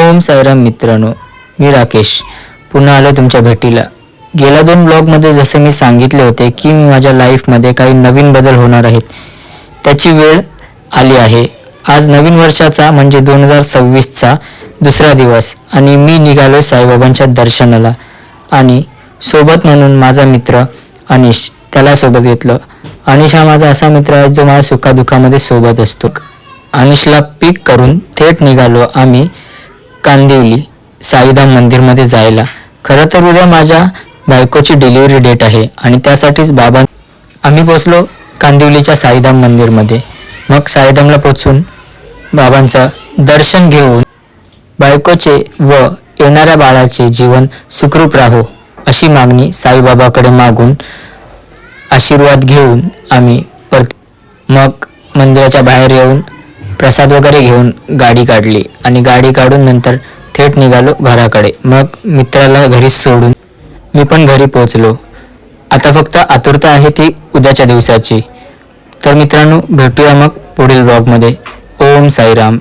ओम साईराम मित्रांनो, मी राकेश पुन्हा आलो तुमच्या भेटीला. गेल्या 2 ब्लॉगमध्ये जसं मी सांगितले होते की माझ्या लाईफमध्ये काही नवीन बदल होणार आहेत, त्याची वेळ आली आहे. आज नवीन वर्षाचा म्हणजे 2026चा दुसरा दिवस आणि मी निघालो साईबाबांच्या दर्शनाला. आणि सोबत म्हणून माझा मित्र अनिश, त्याला सोबत घेतलं. अनिश हा माझा असा मित्र आहे जो माझ्या सुखादुखामध्ये सोबत असतो. अनिशला पिक करून थेट निघालो आम्ही कांदिवली साईधाम मंदिरमध्ये जायला. खरं तर उद्या माझ्या बायकोची डिलिव्हरी डेट आहे आणि त्यासाठीच आम्ही पोचलो कांदिवलीच्या साईधाम मंदिरमध्ये. मग साईधामला पोचून बाबांचं दर्शन घेऊन बायकोचे व येणाऱ्या बाळाचे जीवन सुखरूप राहो अशी मागणी साईबाबाकडे मागून आशीर्वाद घेऊन आम्ही मग मंदिराच्या बाहेर येऊन प्रसाद वगैरे घेऊन गाडी काढली आणि गाडी काढून नंतर थेट निघालो घराकडे. मग मित्राला घरी सोडून मी पण घरी पोहोचलो. आता फक्त आतुरता आहे ती उद्याच्या दिवसाची. तर मित्रांनो, भेटूया मग पुढील ब्लॉगमध्ये. ओम साईराम.